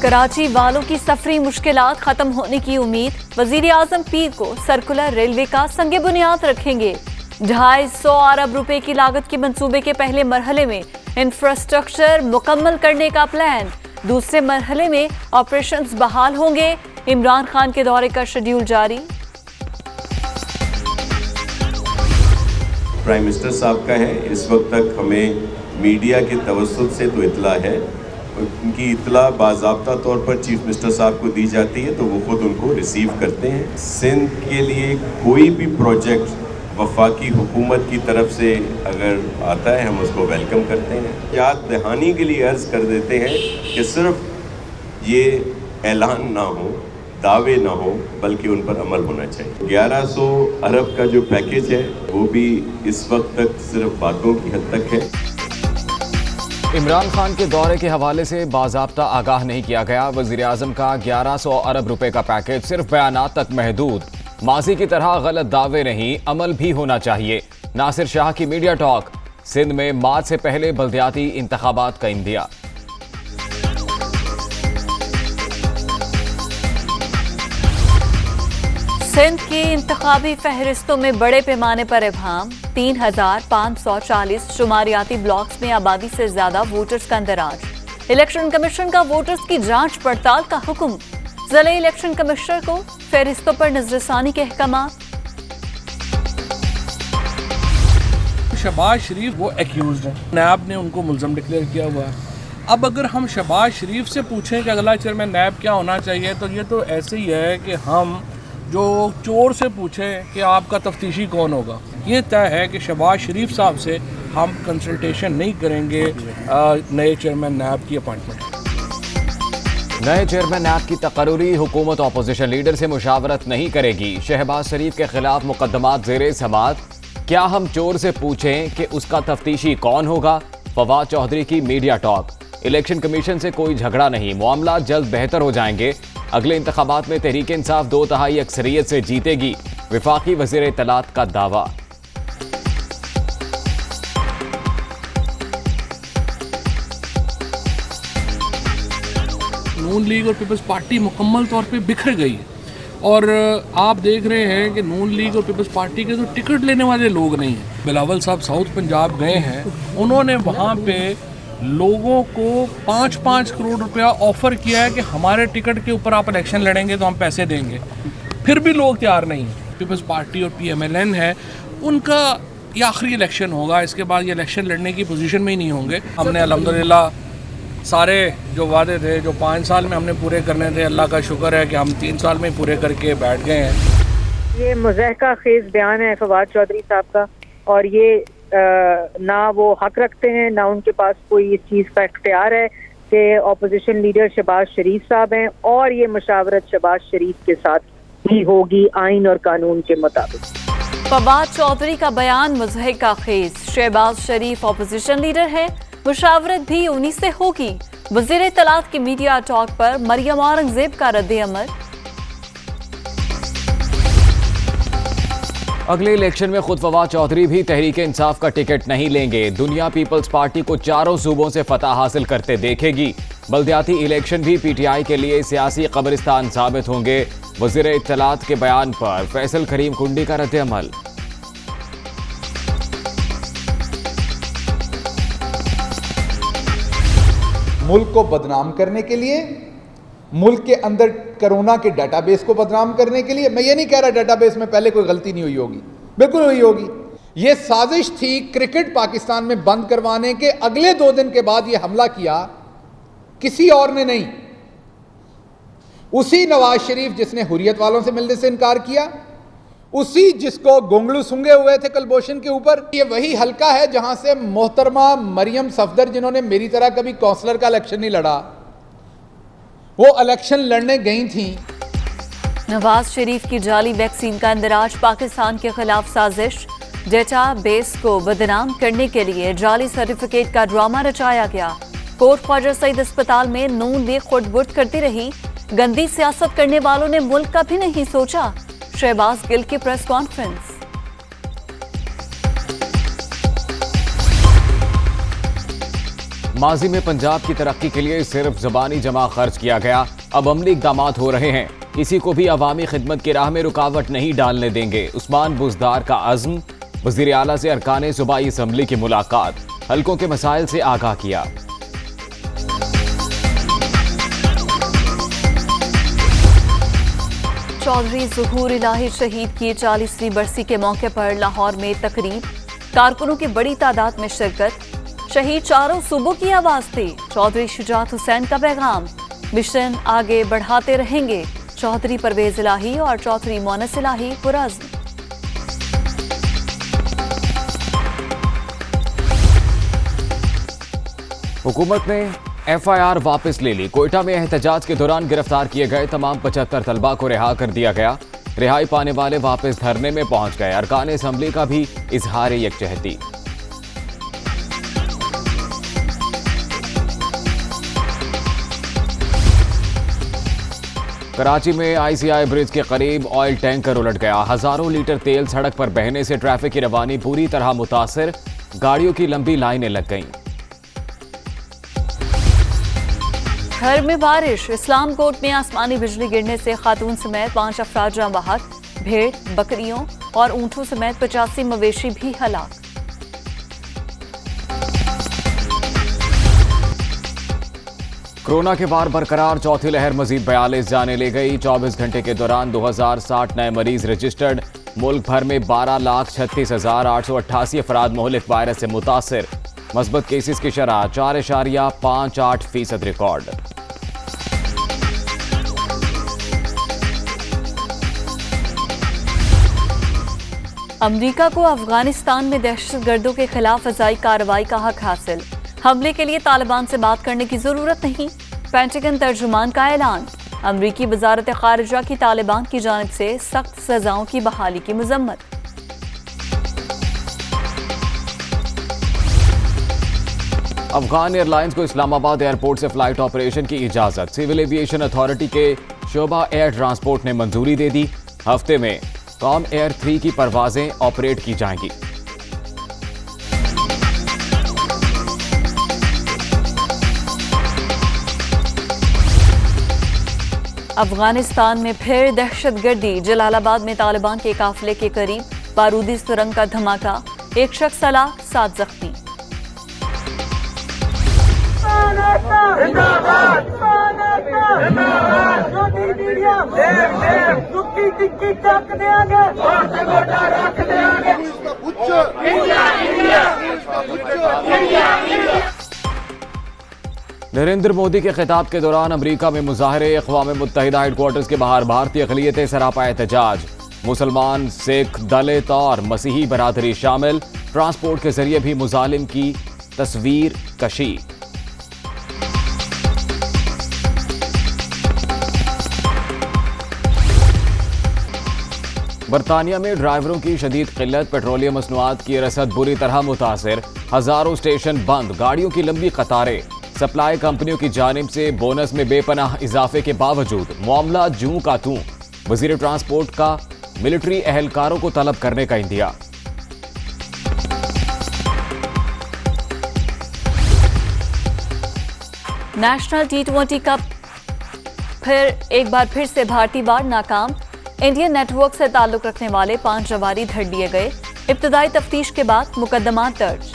कराची वालों की सफरी मुश्किलात खत्म होने की उम्मीद। वजीर आजम पीर को सर्कुलर रेलवे का संगे बुनियाद रखेंगे। 250 अरब रुपए की लागत के मंसूबे के पहले मरहले में इंफ्रास्ट्रक्चर मुकम्मल करने का प्लान। दूसरे मरहले में ऑपरेशंस बहाल होंगे। इमरान खान के दौरे का शेड्यूल जारी। प्राइम मिनिस्टर साहब का है। इस वक्त तक हमें मीडिया के तवस्सुत से तो इतला है, उनकी इतला बाज़ाब्ता तौर पर चीफ मिनिस्टर साहब को दी जाती है तो वो खुद उनको रिसीव करते हैं। सिंध के लिए कोई भी प्रोजेक्ट वफाकी हुकूमत की तरफ से अगर आता है हम उसको वेलकम करते हैं। याद दहानी के लिए अर्ज़ कर देते हैं कि सिर्फ ये ऐलान ना हो, दावे ना हो, बल्कि उन पर अमल होना चाहिए। 1100 अरब का जो पैकेज है वो भी इस वक्त तक सिर्फ बातों की हद तक है। इमरान खान के दौरे के हवाले से बाज़ाब्ता आगाह नहीं किया गया। वज़ीर आज़म का 1100 अरब रुपए का पैकेज सिर्फ बयानात तक महदूद। माजी की तरह गलत दावे नहीं, अमल भी होना चाहिए। नासिर शाह की मीडिया टॉक। सिंध में मार्च से पहले बल्दियाती इंतखाबात का इंदिया। सिंध की इंतखाबी फहरिस्तों में बड़े पैमाने पर इब्हाम। 3540 शुमारियाती ब्लॉक्स में आबादी से ज्यादा वोटर्स का अंदराज। इलेक्शन कमीशन का वोटर्स की जांच पड़ताल का हुक्म। जिला इलेक्शन कमिश्नर को फहरिस्तों पर नजरसानी के अहकाम। शहबाज शरीफ वो एक्यूज्ड है, नैब ने उनको मुल्ज़म डिक्लेयर किया हुआ है। अब अगर हम शहबाज शरीफ से पूछें कि अगला चेयरमैन नैब क्या होना चाहिए, तो ये तो ऐसे ही है कि हम जो चोर से पूछें कि आपका तफ्तीशी कौन होगा। ये तय है कि शहबाज शरीफ साहब से हम कंसल्टेशन नहीं करेंगे नए चेयरमैन नैब की अपॉइंटमेंट। नए चेयरमैन नैब की तकर्री हुकूमत अपोजिशन लीडर से मुशावरत नहीं करेगी। शहबाज शरीफ के खिलाफ मुकदमात ज़ेरे समात। क्या हम चोर से पूछें कि उसका तफ्तीशी कौन होगा? फवाद चौधरी की मीडिया टॉक। इलेक्शन कमीशन से कोई झगड़ा नहीं, मामला जल्द बेहतर हो जाएंगे। अगले इंतखाबात में तहरीक इंसाफ 2/3 अक्सरियत से जीतेगी। विफाकी वज़ीर इत्तलात का दावा। नून लीग और पीपल्स पार्टी मुकम्मल तौर पे बिखर गई है और आप देख रहे हैं कि नून लीग और पीपल्स पार्टी के तो टिकट लेने वाले लोग नहीं हैं। बिलावल साहब साउथ पंजाब गए हैं, उन्होंने वहाँ पे लोगों को 5-5 करोड़ रुपया ऑफर किया है कि हमारे टिकट के ऊपर आप इलेक्शन लड़ेंगे तो हम पैसे देंगे। फिर भी लोग तैयार नहीं हैं। पीपल्स पार्टी और PMLN है, उनका ये आखिरी इलेक्शन होगा, इसके बाद ये इलेक्शन लड़ने की पोजीशन में ही नहीं होंगे। हमने अल्हम्दुलिल्लाह सारे जो वादे थे जो 5 साल में हमने पूरे करने थे, अल्लाह का शुक्र है कि हम 3 साल में पूरे करके बैठ गए हैं। ये मुज़हका खेज बयान है फवाद चौधरी साहब का, और ये ना वो हक रखते हैं ना उनके पास कोई इस चीज़ का इख्तियार है कि अपोजिशन लीडर शहबाज शरीफ साहब हैं, और ये मुशावरत शहबाज शरीफ के साथ ही होगी आइन और कानून के मुताबिक। फवाद चौधरी का बयान मुज़हका खेज। शहबाज शरीफ अपोजिशन लीडर है, मुशावरत भी उन्हीं से होगी। वज़ीर इत्तलात की मीडिया टॉक पर मरियम औरंगजेब का रद्द-ए-अमल। अगले इलेक्शन में खुद फवाद चौधरी भी तहरीक इंसाफ का टिकट नहीं लेंगे। दुनिया पीपल्स पार्टी को चारों सूबों से फतह हासिल करते देखेगी। बल्दियाती इलेक्शन भी PTI के लिए सियासी कब्रिस्तान साबित होंगे। वज़ीर इत्तलात के बयान पर फैसल करीम कुंडी का रद्द-ए-अमल। मुल्क को बदनाम करने के लिए, मुल्क के अंदर कोरोना के डाटाबेस को बदनाम करने के लिए, मैं ये नहीं कह रहा डाटाबेस में पहले कोई गलती नहीं हुई होगी, बिल्कुल हुई होगी। ये साजिश थी क्रिकेट पाकिस्तान में बंद करवाने के अगले 2 दिन के बाद ये हमला किया, किसी और ने नहीं। उसी नवाज शरीफ जिसने हुर्रियत वालों से मिलने से इनकार किया, उसी जिसको गोंगलू सूंघे हुए थे कलभूषण के ऊपर। ये वही हलका है जहां से मोहतरमा मरियम सफदर, जिन्होंने मेरी तरह कभी काउंसलर का इलेक्शन नहीं लड़ा, वो इलेक्शन लड़ने गई थी। नवाज शरीफ की जाली वैक्सीन का इंदराज। पाकिस्तान के खिलाफ साजिश। डेटा बेस को बदनाम करने के लिए जाली सर्टिफिकेट का ड्रामा रचाया गया। कोट ख्वाजा सईद अस्पताल में नून लीग खुर्द-बुर्द करती रही। गंदी सियासत करने वालों ने मुल्क का भी नहीं सोचा। शहबाज गिल की प्रेस कॉन्फ्रेंस। माजी में पंजाब की तरक्की के लिए सिर्फ ज़बानी जमा खर्च किया गया, अब अमली इक़दामात हो रहे हैं। किसी को भी अवामी खिदमत की राह में रुकावट नहीं डालने देंगे। उस्मान बुज़दार का अज़्म। वज़ीर आला से अरकान सूबाई असम्बली की मुलाकात, हल्कों के मसाइल से आगाह किया। चौधरी ज़ुहूर इलाही शहीद की 40वीं बरसी के मौके पर लाहौर में तकरीब, कारकुनों की बड़ी तादाद में शिरकत। शहीद चारों सूबों की आवाज थी। चौधरी शुजात हुसैन का पैगाम, मिशन आगे बढ़ाते रहेंगे। चौधरी परवेज इलाही और चौधरी मोनस इलाही पुरअज़्म। हुकूमत ने FIR वापस ले ली। कोयटा में एहतजाज के दौरान गिरफ्तार किए गए तमाम 75 तलबा को रिहा कर दिया गया। रिहाई पाने वाले वापस धरने में पहुंच गए। अरकान असम्बली का भी इजहार यकजहती। कराची में ICI ब्रिज के करीब ऑयल टैंकर उलट गया। हजारों लीटर तेल सड़क पर बहने से ट्रैफिक की रवानी पूरी तरह मुतासिर, गाड़ियों की लंबी लाइनें लग गईं। घर में बारिश, इस्लामकोट में आसमानी बिजली गिरने से खातून समेत 5 अफराद जाँ बहक। भेड़, बकरियों और ऊंटों समेत 85 मवेशी भी हलाक। कोरोना के बार बरकरार, चौथी लहर मजीद 42 जाने ले गई। 24 घंटे के दौरान 2060 नए मरीज रजिस्टर्ड। मुल्क भर में 12,36,888 अफराद मोहलिक वायरस से मुतासिर। मस्बत केसेस की शरह 4.58% रिकॉर्ड। अमरीका को अफगानिस्तान में दहशतगर्दों के खिलाफ फजाई कार्रवाई का हक हासिल। हमले के लिए तालिबान से बात करने की जरूरत नहीं, पेंटागन तर्जुमान का ऐलान। अमरीकी वजारत खारिजा की तालिबान की जानिब से सख्त सजाओं की बहाली की मजम्मत। अफगान एयरलाइंस को इस्लामाबाद एयरपोर्ट से फ्लाइट ऑपरेशन की इजाजत। सिविल एविएशन अथॉरिटी के शोबा एयर ट्रांसपोर्ट ने मंजूरी दे दी। हफ्ते में कॉम एयर 3 की परवाजें ऑपरेट की जाएंगी। अफगानिस्तान में फिर दहशतगर्दी। जलालाबाद में तालिबान के काफिले के करीब बारूदी सुरंग का धमाका, एक शख्स हलाक, 7 जख्मी। नरेंद्र मोदी के खिताब के दौरान अमरीका में मुजाहरे। अक़वाम मुत्तहिदा हेडक्वार्टर्स के बाहर भारतीय अक़लियतें सरापा एहतजाज। मुसलमान, सिख, दलित और मसीही बरादरी शामिल। ट्रांसपोर्ट के जरिए भी मुजालिम की तस्वीर कशी। बरतानिया में ड्राइवरों की शदीद किल्लत। पेट्रोलियम मसनूआत की रसद बुरी तरह मुतासिर। हजारों स्टेशन बंद, गाड़ियों की लंबी कतारें। सप्लाई कंपनियों की जानिब से बोनस में बेपनाह इजाफे के बावजूद मामला जूं का तूं। वजीर ट्रांसपोर्ट का मिलिट्री एहलकारों को तलब करने का इंदिया। नेशनल T20 कप एक बार फिर से भारतीय बार नाकाम। इंडियन नेटवर्क से ताल्लुक रखने वाले 5 जवारी धर लिए गए। इब्तदाई तफ्तीश के बाद मुकदमा दर्ज।